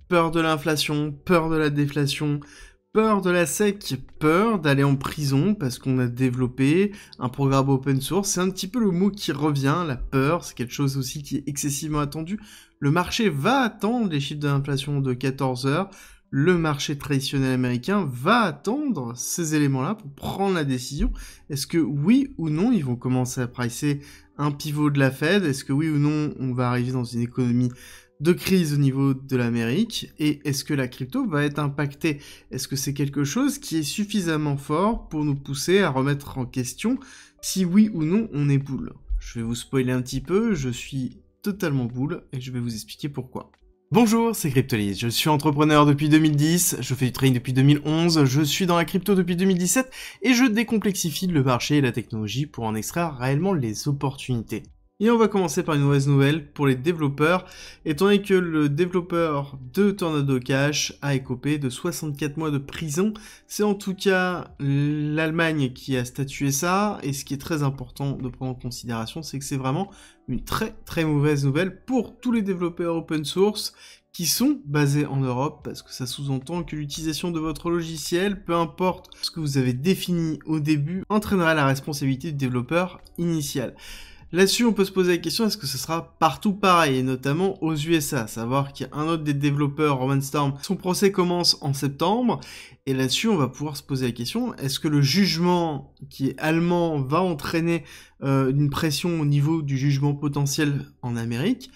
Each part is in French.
peur de l'inflation, peur de la déflation, peur de la SEC, peur d'aller en prison parce qu'on a développé un programme open source. C'est un petit peu le mot qui revient, la peur, c'est quelque chose aussi qui est excessivement attendu. Le marché va attendre les chiffres de l'inflation de 14 heures. Le marché traditionnel américain va attendre ces éléments-là pour prendre la décision. Est-ce que oui ou non, ils vont commencer à pricer un pivot de la Fed? Est-ce que oui ou non, on va arriver dans une économie de crise au niveau de l'Amérique? Et est-ce que la crypto va être impactée? Est-ce que c'est quelque chose qui est suffisamment fort pour nous pousser à remettre en question si oui ou non on est bull? Je vais vous spoiler un petit peu, je suis totalement bull et je vais vous expliquer pourquoi. Bonjour, c'est Cryptolyse, je suis entrepreneur depuis 2010, je fais du trading depuis 2011, je suis dans la crypto depuis 2017 et je décomplexifie le marché et la technologie pour en extraire réellement les opportunités. Et on va commencer par une mauvaise nouvelle pour les développeurs, étant donné que le développeur de Tornado Cash a écopé de 64 mois de prison. C'est en tout cas l'Allemagne qui a statué ça, et ce qui est très important de prendre en considération, c'est que c'est vraiment une très mauvaise nouvelle pour tous les développeurs open source qui sont basés en Europe, parce que ça sous-entend que l'utilisation de votre logiciel, peu importe ce que vous avez défini au début, entraînera la responsabilité du développeur initial. Là-dessus, on peut se poser la question, est-ce que ce sera partout pareil, et notamment aux USA, à savoir qu'il y a un autre des développeurs, Roman Storm, son procès commence en septembre, et là-dessus, on va pouvoir se poser la question, est-ce que le jugement qui est allemand va entraîner une pression au niveau du jugement potentiel en Amérique?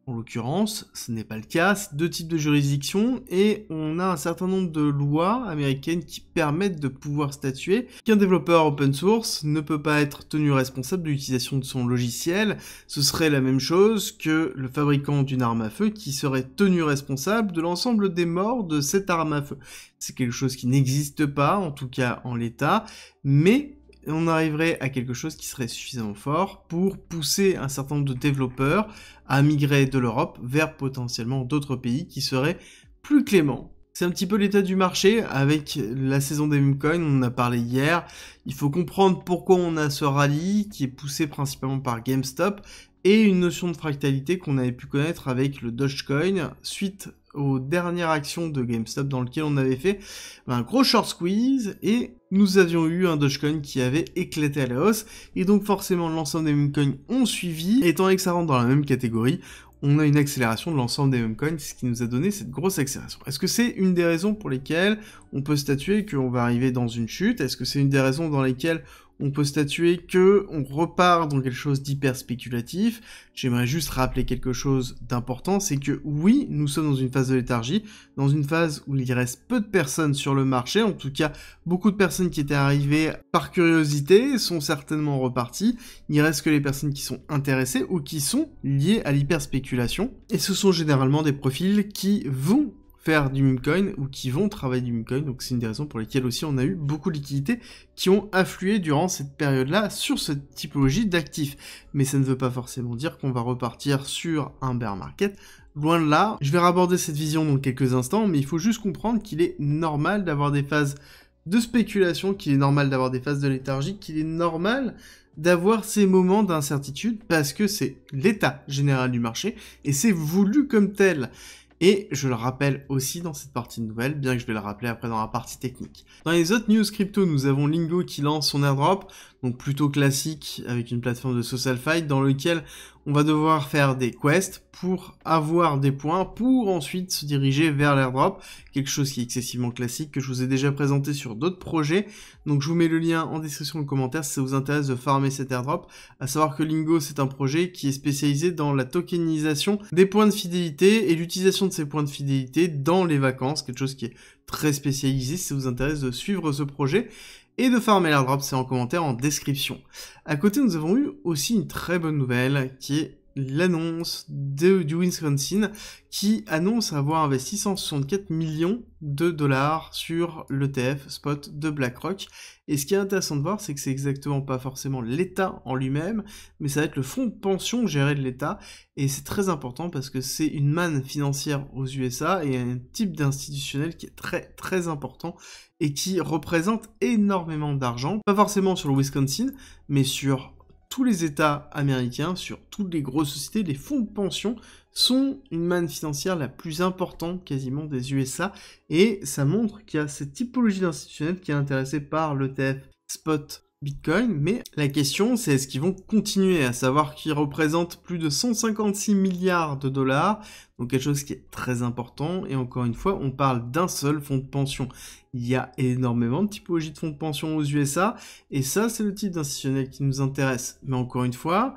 En l'occurrence, ce n'est pas le cas, c'est deux types de juridictions, et on a un certain nombre de lois américaines qui permettent de pouvoir statuer qu'un développeur open source ne peut pas être tenu responsable de l'utilisation de son logiciel. Ce serait la même chose que le fabricant d'une arme à feu qui serait tenu responsable de l'ensemble des morts de cette arme à feu. C'est quelque chose qui n'existe pas, en tout cas en l'état, mais on arriverait à quelque chose qui serait suffisamment fort pour pousser un certain nombre de développeurs à migrer de l'Europe vers potentiellement d'autres pays qui seraient plus cléments. C'est un petit peu l'état du marché avec la saison des meme coins, on en a parlé hier. Il faut comprendre pourquoi on a ce rallye qui est poussé principalement par GameStop et une notion de fractalité qu'on avait pu connaître avec le Dogecoin suite aux dernières actions de GameStop dans lequel on avait fait un gros short squeeze et nous avions eu un Dogecoin qui avait éclaté à la hausse et donc forcément l'ensemble des meme coins ont suivi. Étant donné que ça rentre dans la même catégorie, on a une accélération de l'ensemble des meme coins, ce qui nous a donné cette grosse accélération. Est-ce que c'est une des raisons pour lesquelles on peut statuer qu'on va arriver dans une chute? Est-ce que c'est une des raisons dans lesquelles on peut statuer que on repart dans quelque chose d'hyper spéculatif? J'aimerais juste rappeler quelque chose d'important, c'est que oui, nous sommes dans une phase de léthargie, dans une phase où il reste peu de personnes sur le marché, en tout cas, beaucoup de personnes qui étaient arrivées par curiosité sont certainement reparties, il reste que les personnes qui sont intéressées ou qui sont liées à l'hyperspéculation, et ce sont généralement des profils qui vont faire du meme coin ou qui vont travailler du meme coin, donc c'est une des raisons pour lesquelles aussi on a eu beaucoup de liquidités qui ont afflué durant cette période-là sur cette typologie d'actifs. Mais ça ne veut pas forcément dire qu'on va repartir sur un bear market, loin de là. Je vais raborder cette vision dans quelques instants, mais il faut juste comprendre qu'il est normal d'avoir des phases de spéculation, qu'il est normal d'avoir des phases de léthargie, qu'il est normal d'avoir ces moments d'incertitude parce que c'est l'état général du marché et c'est voulu comme tel. Et je le rappelle aussi dans cette partie de nouvelles, bien que je vais le rappeler après dans la partie technique. Dans les autres news crypto, nous avons Lingo qui lance son airdrop, donc plutôt classique avec une plateforme de social fight dans lequel on va devoir faire des quests pour avoir des points pour ensuite se diriger vers l'airdrop, quelque chose qui est excessivement classique que je vous ai déjà présenté sur d'autres projets. Donc je vous mets le lien en description de commentaire si ça vous intéresse de farmer cet airdrop, à savoir que Lingo c'est un projet qui est spécialisé dans la tokenisation des points de fidélité et l'utilisation de ces points de fidélité dans les vacances, quelque chose qui est très spécialisé si ça vous intéresse de suivre ce projet. Et de farmer l'airdrop, c'est en commentaire en description. À côté, nous avons eu aussi une très bonne nouvelle, qui est l'annonce du Wisconsin, qui annonce avoir investi 164 millions de dollars sur l'ETF spot de BlackRock. Et ce qui est intéressant de voir, c'est que c'est exactement pas forcément l'État en lui-même, mais ça va être le fonds de pension géré de l'État. Et c'est très important parce que c'est une manne financière aux USA et un type d'institutionnel qui est très important et qui représente énormément d'argent. Pas forcément sur le Wisconsin, mais sur tous les États américains, sur toutes les grosses sociétés, les fonds de pension sont une manne financière la plus importante quasiment des USA, et ça montre qu'il y a cette typologie d'institutionnels qui est intéressée par l'ETF Spot Bitcoin, mais la question c'est est-ce qu'ils vont continuer, à savoir qu'ils représentent plus de 156 milliards de dollars, donc quelque chose qui est très important, et encore une fois, on parle d'un seul fonds de pension. Il y a énormément de typologies de fonds de pension aux USA, et ça c'est le type d'institutionnel qui nous intéresse. Mais encore une fois,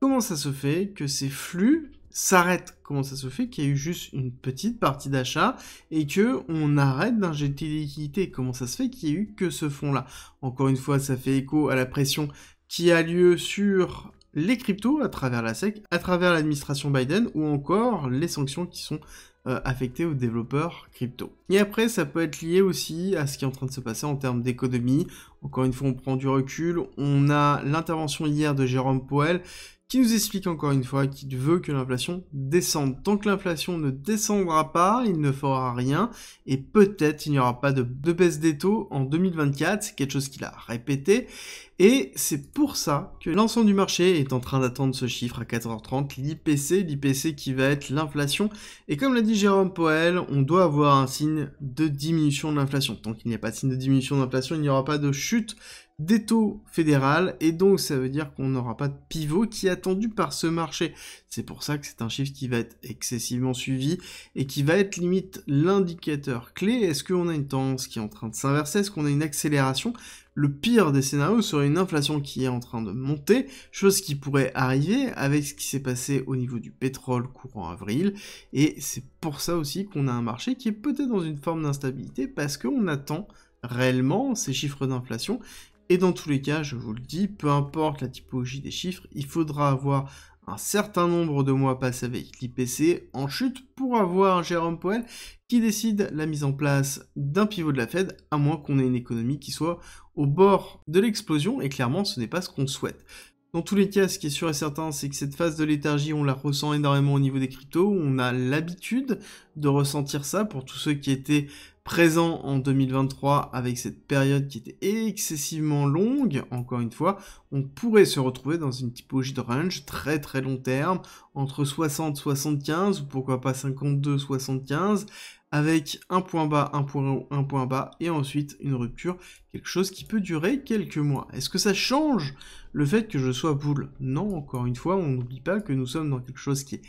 comment ça se fait que ces flux s'arrête? Comment ça se fait qu'il y a eu juste une petite partie d'achat et que on arrête d'injecter des liquidités? Comment ça se fait qu'il y ait eu que ce fonds-là? Encore une fois, ça fait écho à la pression qui a lieu sur les cryptos à travers la SEC, à travers l'administration Biden, ou encore les sanctions qui sont affectées aux développeurs crypto. Et après, ça peut être lié aussi à ce qui est en train de se passer en termes d'économie. Encore une fois, on prend du recul. On a l'intervention hier de Jérôme Powell, qui nous explique encore une fois qu'il veut que l'inflation descende. Tant que l'inflation ne descendra pas, il ne fera rien, et peut-être il n'y aura pas de baisse des taux en 2024, c'est quelque chose qu'il a répété, et c'est pour ça que l'ensemble du marché est en train d'attendre ce chiffre à 14h30, l'IPC qui va être l'inflation, et comme l'a dit Jérôme Powell, on doit avoir un signe de diminution de l'inflation. Tant qu'il n'y a pas de signe de diminution de l'inflation, il n'y aura pas de chute des taux fédérales, et donc ça veut dire qu'on n'aura pas de pivot qui est attendu par ce marché. C'est pour ça que c'est un chiffre qui va être excessivement suivi et qui va être limite l'indicateur clé. Est-ce qu'on a une tendance qui est en train de s'inverser? Est-ce qu'on a une accélération? Le pire des scénarios serait une inflation qui est en train de monter, chose qui pourrait arriver avec ce qui s'est passé au niveau du pétrole courant avril, et c'est pour ça aussi qu'on a un marché qui est peut-être dans une forme d'instabilité, parce qu'on attend réellement ces chiffres d'inflation. Et dans tous les cas, je vous le dis, peu importe la typologie des chiffres, il faudra avoir un certain nombre de mois passés avec l'IPC en chute pour avoir un Jérôme Powell qui décide la mise en place d'un pivot de la Fed, à moins qu'on ait une économie qui soit au bord de l'explosion, et clairement ce n'est pas ce qu'on souhaite. Dans tous les cas, ce qui est sûr et certain, c'est que cette phase de léthargie, on la ressent énormément au niveau des cryptos, on a l'habitude de ressentir ça pour tous ceux qui étaient présents en 2023 avec cette période qui était excessivement longue. Encore une fois, on pourrait se retrouver dans une typologie de range très très long terme, entre 60-75 ou pourquoi pas 52-75, avec un point bas, un point haut, un point bas, et ensuite une rupture, quelque chose qui peut durer quelques mois. Est-ce que ça change le fait que je sois bull? Non, encore une fois, on n'oublie pas que nous sommes dans quelque chose qui est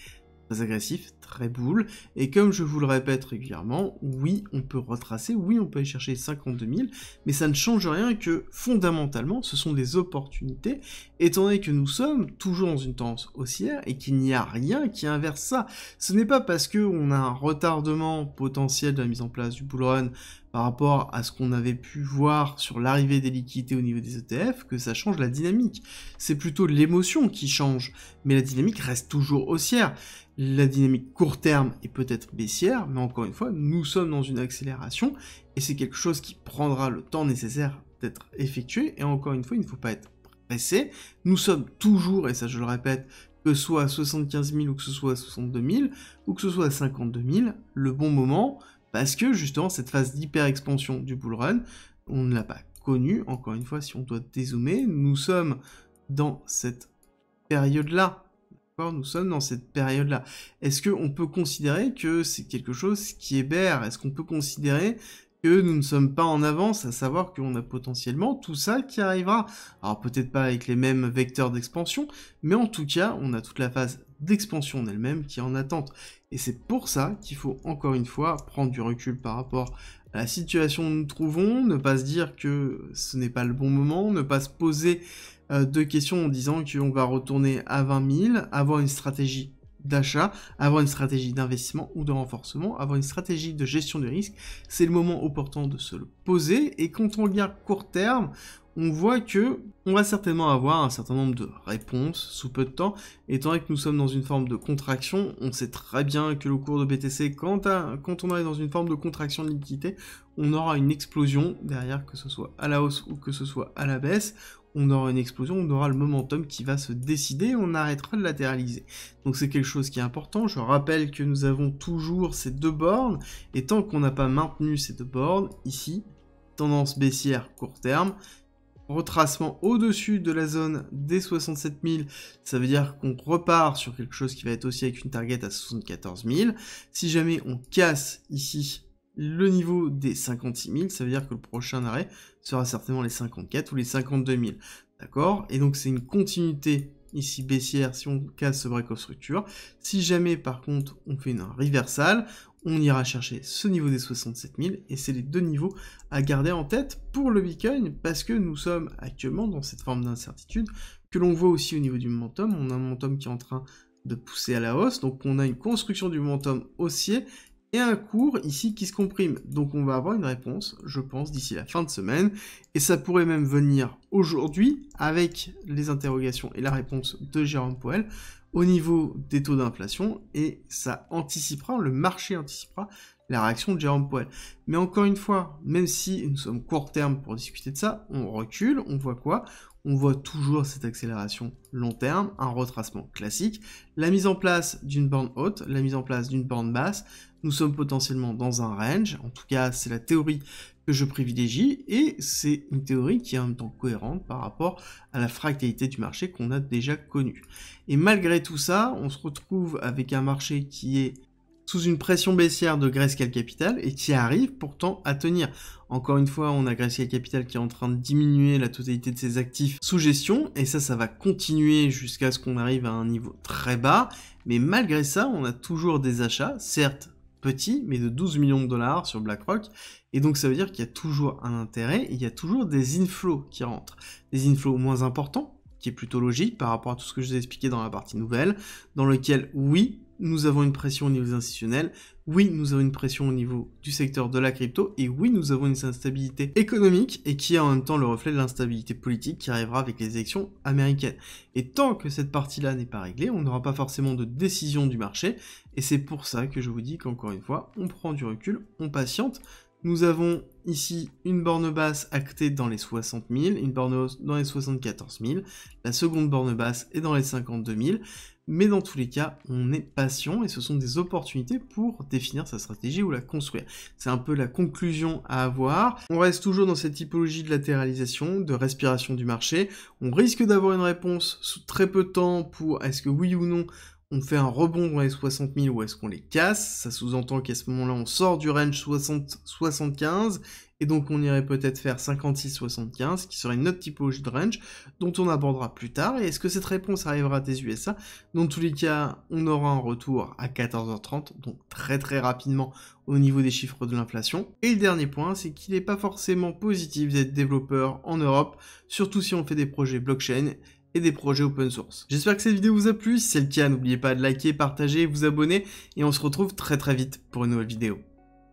très agressif, très bull, et comme je vous le répète régulièrement, oui, on peut retracer, oui, on peut aller chercher 52 000, mais ça ne change rien que, fondamentalement, ce sont des opportunités, étant donné que nous sommes toujours dans une tendance haussière, et qu'il n'y a rien qui inverse ça. Ce n'est pas parce qu'on a un retardement potentiel de la mise en place du bull run par rapport à ce qu'on avait pu voir sur l'arrivée des liquidités au niveau des ETF, que ça change la dynamique. C'est plutôt l'émotion qui change, mais la dynamique reste toujours haussière. La dynamique court terme est peut-être baissière, mais encore une fois, nous sommes dans une accélération, et c'est quelque chose qui prendra le temps nécessaire d'être effectué, et encore une fois, il ne faut pas être pressé. Nous sommes toujours, et ça je le répète, que ce soit à 75 000 ou que ce soit à 62 000, ou que ce soit à 52 000, le bon moment, parce que justement cette phase d'hyper-expansion du bull run, on ne l'a pas connue. Encore une fois, si on doit dézoomer, nous sommes dans cette période-là. Nous sommes dans cette période-là. Est-ce qu'on peut considérer que c'est quelque chose qui est bear? Est-ce qu'on peut considérer que nous ne sommes pas en avance, à savoir qu'on a potentiellement tout ça qui arrivera? Alors peut-être pas avec les mêmes vecteurs d'expansion, mais en tout cas, on a toute la phase d'expansion en elle-même qui est en attente. Et c'est pour ça qu'il faut encore une fois prendre du recul par rapport à la situation où nous nous trouvons, ne pas se dire que ce n'est pas le bon moment, ne pas se poser de questions en disant qu'on va retourner à 20 000, avoir une stratégie d'achat, avoir une stratégie d'investissement ou de renforcement, avoir une stratégie de gestion du risque. C'est le moment opportun de se le poser, et quand on regarde court terme, on voit que on va certainement avoir un certain nombre de réponses sous peu de temps. Étant donné que nous sommes dans une forme de contraction, on sait très bien que le cours de BTC, quand on est dans une forme de contraction de liquidité, on aura une explosion derrière, que ce soit à la hausse ou que ce soit à la baisse. On aura une explosion, on aura le momentum qui va se décider, on arrêtera de latéraliser. Donc c'est quelque chose qui est important. Je rappelle que nous avons toujours ces deux bornes, et tant qu'on n'a pas maintenu ces deux bornes, ici, tendance baissière court terme, retracement au-dessus de la zone des 67 000, ça veut dire qu'on repart sur quelque chose qui va être aussi avec une target à 74 000. Si jamais on casse ici le niveau des 56 000, ça veut dire que le prochain arrêt sera certainement les 54 ou les 52 000. D'accord? Et donc c'est une continuité ici baissière si on casse ce break of structure. Si jamais par contre on fait une reversal, on ira chercher ce niveau des 67 000 et c'est les deux niveaux à garder en tête pour le Bitcoin parce que nous sommes actuellement dans cette forme d'incertitude que l'on voit aussi au niveau du momentum. On a un momentum qui est en train de pousser à la hausse, donc on a une construction du momentum haussier et un cours ici qui se comprime. Donc on va avoir une réponse, je pense, d'ici la fin de semaine, et ça pourrait même venir aujourd'hui avec les interrogations et la réponse de Jérôme Powell au niveau des taux d'inflation, et ça anticipera, le marché anticipera la réaction de Jérôme Powell. Mais encore une fois, même si nous sommes court terme pour discuter de ça, on recule, on voit quoi? On voit toujours cette accélération long terme, un retracement classique, la mise en place d'une borne haute, la mise en place d'une borne basse. Nous sommes potentiellement dans un range, en tout cas c'est la théorie que je privilégie, et c'est une théorie qui est en même temps cohérente par rapport à la fractalité du marché qu'on a déjà connue. Et malgré tout ça, on se retrouve avec un marché qui est sous une pression baissière de Grayscale Capital et qui arrive pourtant à tenir. Encore une fois, on a Grayscale Capital qui est en train de diminuer la totalité de ses actifs sous gestion, et ça va continuer jusqu'à ce qu'on arrive à un niveau très bas, mais malgré ça, on a toujours des achats, certes petits, mais de 12 millions de dollars sur BlackRock, et donc ça veut dire qu'il y a toujours un intérêt, et il y a toujours des inflows qui rentrent. Des inflows moins importants, qui est plutôt logique par rapport à tout ce que je vous ai expliqué dans la partie nouvelle, dans lequel, oui, nous avons une pression au niveau institutionnel, oui, nous avons une pression au niveau du secteur de la crypto, et oui, nous avons une instabilité économique, et qui est en même temps le reflet de l'instabilité politique qui arrivera avec les élections américaines. Et tant que cette partie-là n'est pas réglée, on n'aura pas forcément de décision du marché, et c'est pour ça que je vous dis qu'encore une fois, on prend du recul, on patiente. Nous avons ici une borne basse actée dans les 60 000, une borne hausse dans les 74 000, la seconde borne basse est dans les 52 000, mais dans tous les cas, on est patient et ce sont des opportunités pour définir sa stratégie ou la construire. C'est un peu la conclusion à avoir. On reste toujours dans cette typologie de latéralisation, de respiration du marché. On risque d'avoir une réponse sous très peu de temps pour est-ce que oui ou non on fait un rebond dans les 60 000 ou est-ce qu'on les casse? Ça sous-entend qu'à ce moment-là, on sort du range 60-75, et donc on irait peut-être faire 56-75, qui serait une autre typologie de range, dont on abordera plus tard. Et est-ce que cette réponse arrivera des USA? Dans tous les cas, on aura un retour à 14h30, donc très très rapidement au niveau des chiffres de l'inflation. Et le dernier point, c'est qu'il n'est pas forcément positif d'être développeur en Europe, surtout si on fait des projets blockchain, et des projets open source. J'espère que cette vidéo vous a plu, si c'est le cas, n'oubliez pas de liker, partager, vous abonner, et on se retrouve très très vite pour une nouvelle vidéo.